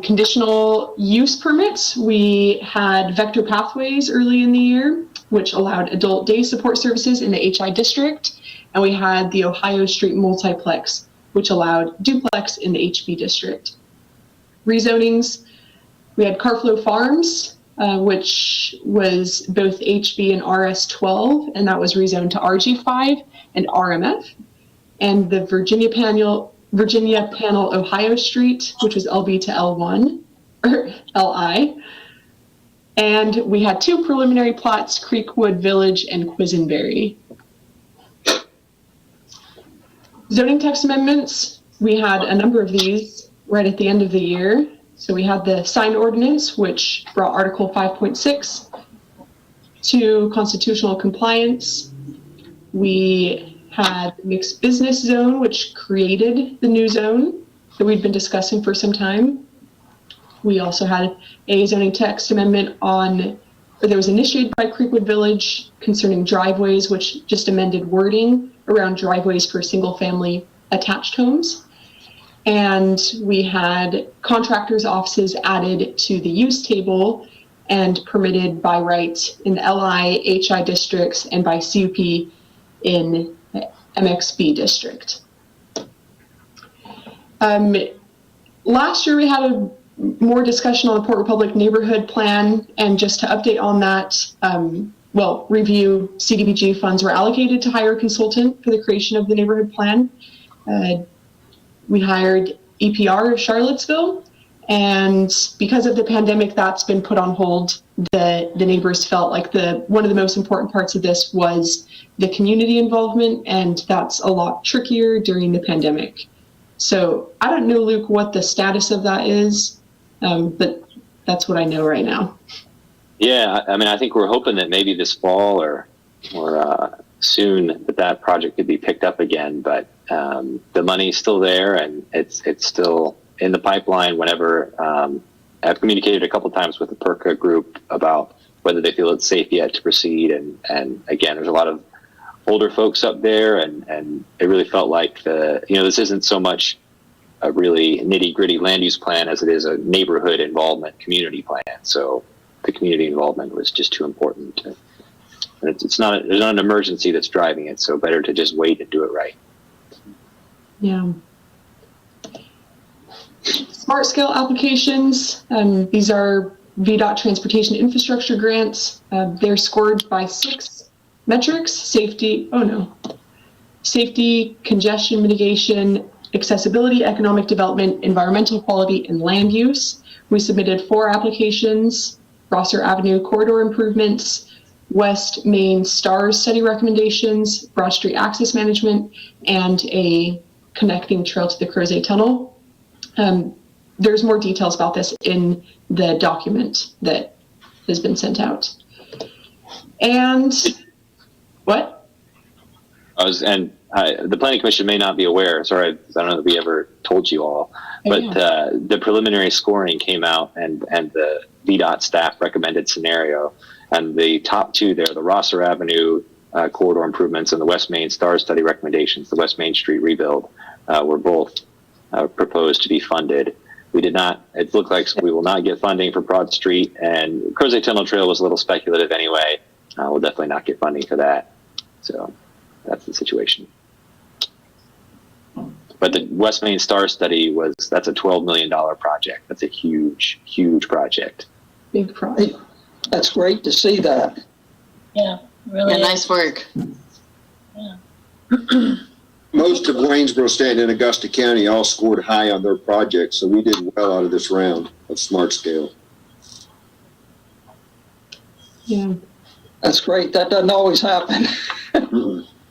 Conditional use permits, we had Vector Pathways early in the year, which allowed adult day support services in the HI district. And we had the Ohio Street Multiplex, which allowed duplex in the HB district. Rezonings, we had Carflow Farms, which was both HB and RS12, and that was rezoned to RG5 and RMF. And the Virginia Panel Ohio Street, which was LB to L1, or LI. And we had two preliminary plots, Creekwood Village and Quisenberry. Zoning text amendments, we had a number of these right at the end of the year. So we had the sign ordinance, which brought Article 5.6 to constitutional compliance. We had mixed business zone, which created the new zone that we'd been discussing for some time. We also had a zoning text amendment that was initiated by Creekwood Village concerning driveways, which just amended wording around driveways for single-family attached homes. And we had contractors' offices added to the use table and permitted by right in the LI, HI districts and by CUP in MXB district. Last year we had a more discussion on the Port Republic neighborhood plan, and just to update on that, review CDBG funds were allocated to hire a consultant for the creation of the neighborhood plan. We hired EPR of Charlottesville, and because of the pandemic, that's been put on hold. The neighbors felt like one of the most important parts of this was the community involvement, and that's a lot trickier during the pandemic. So I don't know, Luke, what the status of that is, but that's what I know right now. Yeah, I mean, I think we're hoping that maybe this fall or soon that project could be picked up again. But the money's still there, and it's still in the pipeline. Whenever I've communicated a couple times with the PERCA group about whether they feel it's safe yet to proceed, and again, there's a lot of older folks up there, and it really felt like this isn't so much a really nitty-gritty land use plan as it is a neighborhood involvement community plan. So the community involvement was just too important. There's not an emergency that's driving it, so better to just wait and do it right. Yeah. Smart scale applications. These are VDOT transportation infrastructure grants. They're scored by 6 metrics: safety, congestion mitigation, accessibility, economic development, environmental quality, and land use. We submitted 4 applications: Rosser Avenue corridor improvements, West Main STARS study recommendations, Broad Street access management, and a connecting trail to the Crozet Tunnel. There's more details about this in the document that has been sent out. And what? The Planning Commission may not be aware. Sorry, I don't know if we ever told you all, but the preliminary scoring came out, and the VDOT staff recommended scenario, and the top 2 there, the Rosser Avenue corridor improvements and the West Main STARS study recommendations, the West Main Street rebuild, were both proposed to be funded. We did not. It looked like we will not get funding for Broad Street, and Crozet Tunnel Trail was a little speculative anyway. We'll definitely not get funding for that. So that's the situation. But the West Main STAR study that's a $12 million project. That's a huge, huge project. Big project. That's great to see that. Yeah, really. Yeah, nice work. Yeah. Most of Waynesboro, Stanton, and Augusta County all scored high on their projects, so we did well out of this round of smart scale. Yeah. That's great. That doesn't always happen.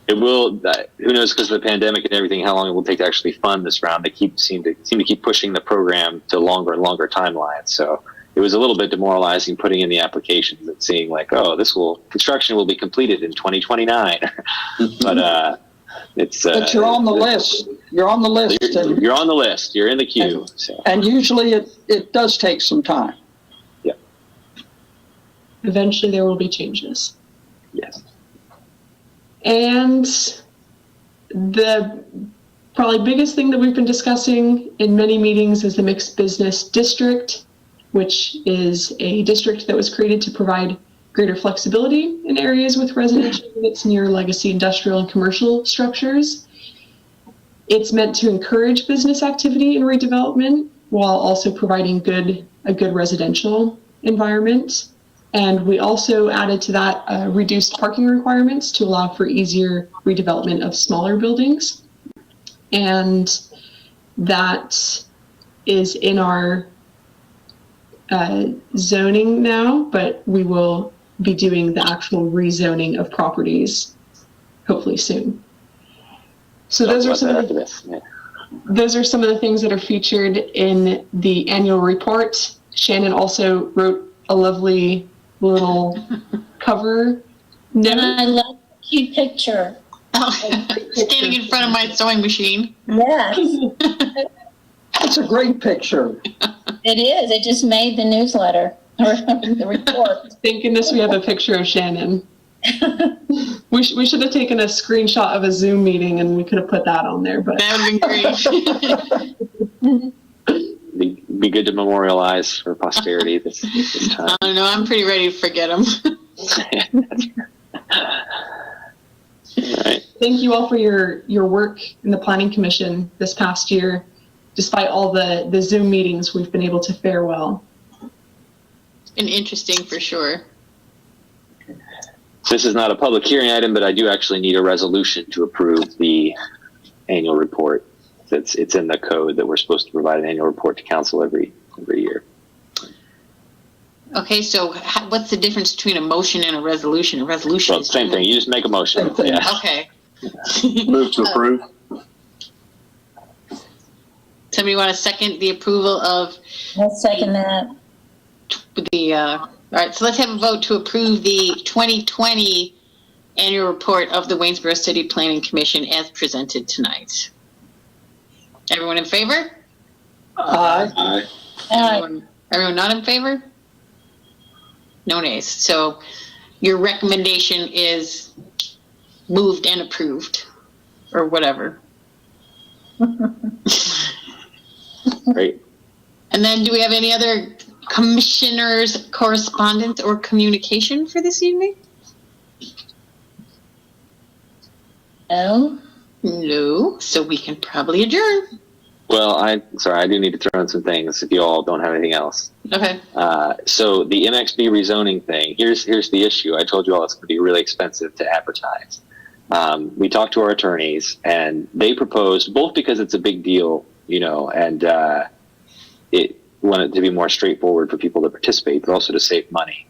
It will. Who knows? Because of the pandemic and everything, how long it will take to actually fund this round? They seem to keep pushing the program to longer and longer timelines. So it was a little bit demoralizing putting in the applications and seeing like, oh, construction will be completed in 2029. But But you're on the list. You're on the list. You're on the list. You're in the queue. And usually it does take some time. Yeah. Eventually there will be changes. Yes. And the probably biggest thing that we've been discussing in many meetings is the mixed business district, which is a district that was created to provide greater flexibility in areas with residential units near legacy industrial and commercial structures. It's meant to encourage business activity and redevelopment while also providing a good residential environment. And we also added to that reduced parking requirements to allow for easier redevelopment of smaller buildings. And that is in our zoning now, but we will be doing the actual rezoning of properties hopefully soon. So those are some of the things that are featured in the annual report. Shannon also wrote a lovely little cover note. And I love the cute picture. Standing in front of my sewing machine. Yes, It's a great picture. it is. It just made the newsletter or the report. Thank goodness we have a picture of Shannon. We should have taken a screenshot of a Zoom meeting and we could have put that on there. But That would have been great. Be good to memorialize for posterity this time. I don't know. I'm pretty ready to forget them. All right. Thank you all for your work in the Planning Commission this past year. Despite all the Zoom meetings, we've been able to fare well. And interesting for sure. This is not a public hearing item, but I do actually need a resolution to approve the annual report. It's in the code that we're supposed to provide an annual report to council every year. Okay, so what's the difference between a motion and a resolution? A resolution Well, is same thing. You just make a motion. Same thing. Yeah. Okay. Move to approve. Somebody want to second the approval of I'll second that. the, all right, so let's have a vote to approve the 2020 annual report of the Waynesboro City Planning Commission as presented tonight. Everyone in favor? Aye. Aye. Everyone not in favor? No nays. So your recommendation is moved and approved, or whatever. Great. And then do we have any other commissioners' correspondence or communication for this evening? No? No, so we can probably adjourn. Well, I do need to throw in some things if you all don't have anything else. Okay. So the MXB rezoning thing, here's the issue. I told you all it's going to be really expensive to advertise. We talked to our attorneys, and they proposed, both because it's a big deal, and it wanted to be more straightforward for people to participate, but also to save money.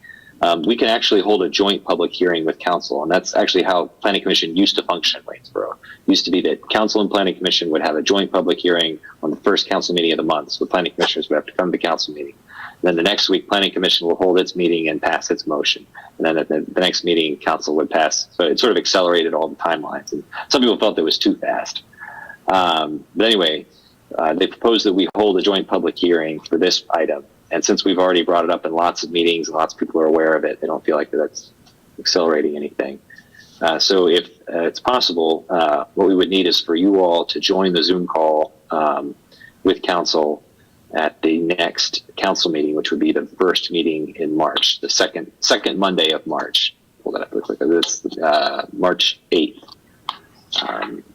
We can actually hold a joint public hearing with council, and that's actually how Planning Commission used to function in Waynesboro. It used to be that council and Planning Commission would have a joint public hearing on the first council meeting of the month, so Planning Commissioners would have to come to the council meeting. Then the next week, Planning Commission will hold its meeting and pass its motion. And then at the next meeting, council would pass. So it sort of accelerated all the timelines. And some people felt it was too fast. But anyway, they proposed that we hold a joint public hearing for this item. And since we've already brought it up in lots of meetings and lots of people are aware of it, they don't feel like that's accelerating anything. So if it's possible, what we would need is for you all to join the Zoom call with council at the next council meeting, which would be the first meeting in March, the second Monday of March. Pull that up real quick. It's March 8th.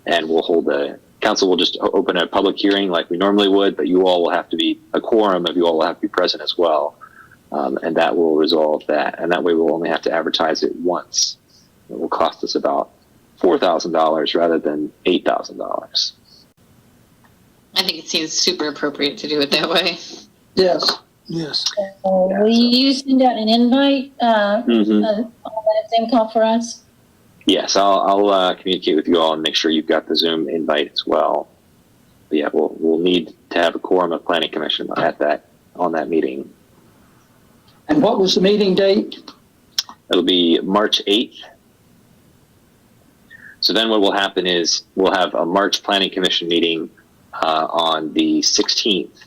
And we'll hold council will just open a public hearing like we normally would, but you all will have to be a quorum of you all will have to be present as well. And that will resolve that. And that way we'll only have to advertise it once. It will cost us about $4,000 rather than $8,000. I think it seems super appropriate to do it that way. Yes. Yes. Will you send out an invite Mm-hmm. on that Zoom call for us? Yes, I'll communicate with you all and make sure you've got the Zoom invite as well. But yeah, we'll need to have a quorum of Planning Commission on that meeting. And what was the meeting date? It'll be March 8th. So then what will happen is we'll have a March Planning Commission meeting on the 16th,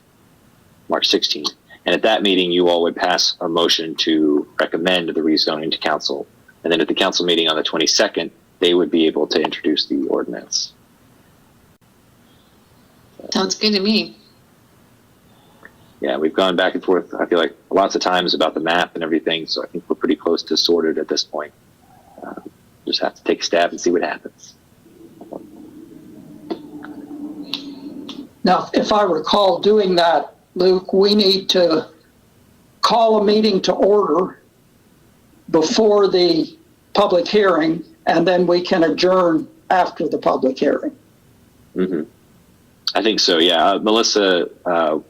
March 16th. And at that meeting, you all would pass a motion to recommend the rezoning to council. And then at the council meeting on the 22nd, they would be able to introduce the ordinance. Sounds good to me. Yeah, we've gone back and forth, I feel like, lots of times about the map and everything. So I think we're pretty close to sorted at this point. Just have to take a stab and see what happens. Now, if I recall doing that, Luke, we need to call a meeting to order before the public hearing, and then we can adjourn after the public hearing. Mm-hmm. I think so, yeah. Melissa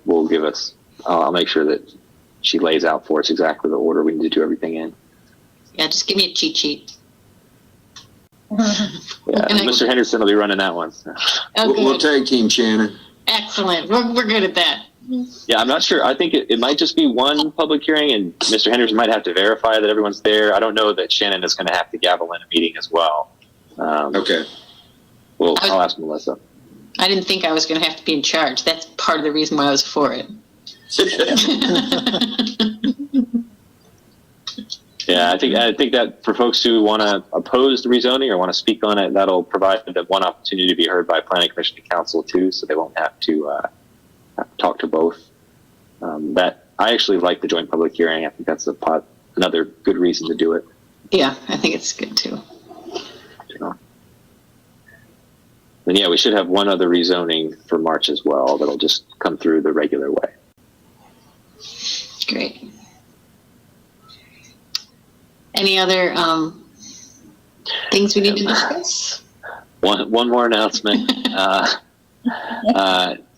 will give us, I'll make sure that she lays out for us exactly the order we need to do everything in. Yeah, just give me a cheat sheet. Yeah, Mr. Henderson will be running that one. So. Oh, We'll good. tag team Shannon. Excellent. We're good at that. Yeah, I'm not sure. I think it might just be one public hearing, and Mr. Henderson might have to verify that everyone's there. I don't know that Shannon is going to have to gavel in a meeting as well. Okay. Well, I'll ask Melissa. I didn't think I was going to have to be in charge. That's part of the reason why I was for it. Yeah, I think that for folks who want to oppose the rezoning or want to speak on it, that'll provide them one opportunity to be heard by Planning Commission and Council too, so they won't have to talk to both. That I actually like the joint public hearing. I think that's another good reason to do it. Yeah, I think it's good too. And yeah, we should have one other rezoning for March as well. That'll just come through the regular way. Great. Any other things we need to discuss? One more announcement.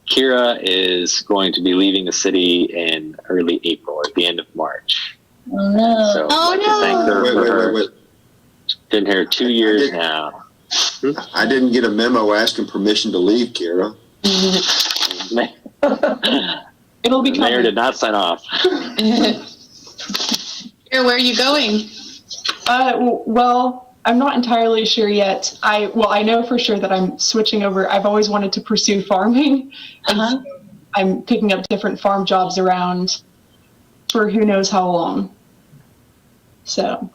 Kira is going to be leaving the city in early April, at the end of March. Oh, no. So Oh, I'd like to no. thank her for her. Wait. Been here 2 years now. I didn't get a memo asking permission to leave, Kira. It'll be The mayor coming. did not sign off. Here, where are you going? Well, I'm not entirely sure yet. I know for sure that I'm switching over. I've always wanted to pursue farming. And Uh-huh. so I'm picking up different farm jobs around for who knows how long. So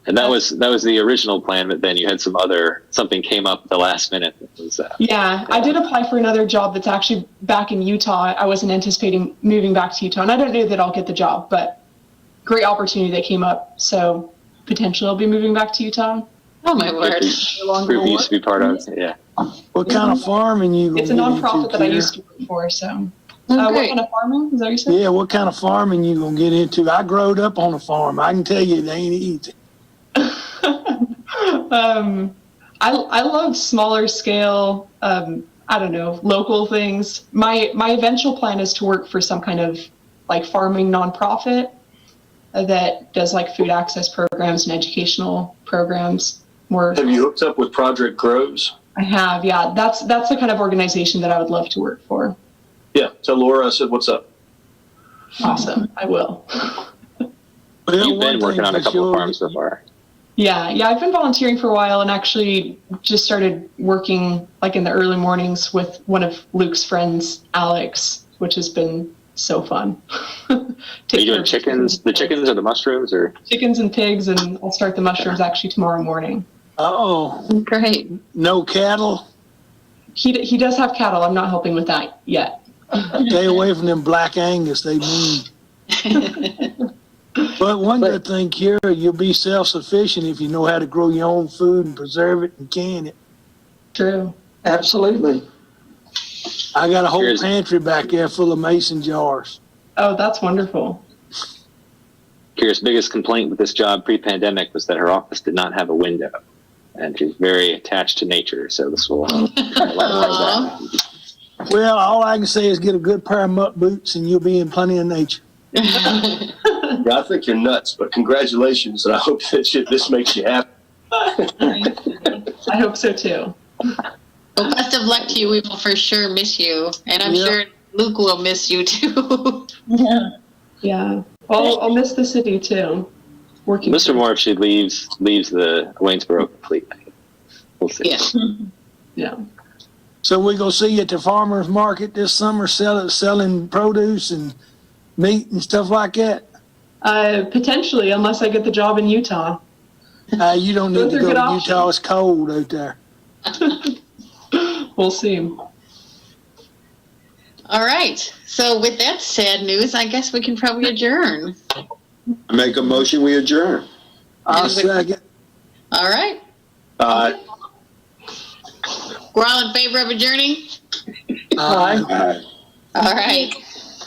And that was the original plan, but then you had something came up at the last minute. That was, yeah, I did apply for another job that's actually back in Utah. I wasn't anticipating moving back to Utah, and I don't know that I'll get the job, but great opportunity that came up. So potentially I'll be moving back to Utah. Oh my word. group you used to be part of. Yeah. What kind of farming you gonna It's a get into, nonprofit that I Kira? used to work for. So Oh, what great. kind of farming? Is that what you said? Yeah, what kind of farming you gonna get into? I growed up on a farm. I can tell you it ain't easy. I love smaller scale, I don't know, local things. My eventual plan is to work for some kind of like farming nonprofit that does like food access programs and educational programs. More, Have you hooked up with Project Grows? I have, yeah. That's the kind of organization that I would love to work for. Yeah, tell Laura I said what's up. Awesome, I will. Well, You've been one working thing on a for couple sure, farms so far. Yeah, I've been volunteering for a while and actually just started working like in the early mornings with one of Luke's friends, Alex, which has been so fun. Are you doing chickens? The chickens or the mushrooms or? Chickens and pigs, and I'll start the mushrooms actually tomorrow morning. Uh-oh, Great. no cattle? He does have cattle. I'm not helping with that yet. Stay away from them black Angus, they mean. But one good thing, Kira, you'll be self-sufficient if you know how to grow your own food and preserve it and can it. True. Absolutely. I got a whole Here's- pantry back there full of mason jars. Oh, that's wonderful. Kira's biggest complaint with this job pre-pandemic was that her office did not have a window, and she's very attached to nature. So this will let her have that. Well, all I can say is get a good pair of muck boots and you'll be in plenty of nature. Yeah, I think you're nuts, but congratulations, and I hope that this makes you happy. I hope so too. Well, best of luck to you. We will for sure miss you. And I'm Yeah. sure Luke will miss you too. Yeah. Yeah. I'll miss the city too. Working. Mr. Moore, if she leaves the Waynesboro completely, we'll see. Yeah. Yeah. So we gonna see you at the farmer's market this summer selling produce and meat and stuff like that? Potentially, unless I get the job in Utah. You don't need Those to are go good to options. Utah, it's cold out there. We'll see. All right. So with that sad news, I guess we can probably adjourn. I make a motion, we adjourn. I'll Anybody- second. All right. We're all in favor of adjourning? Aye. Aye. All right. Thanks.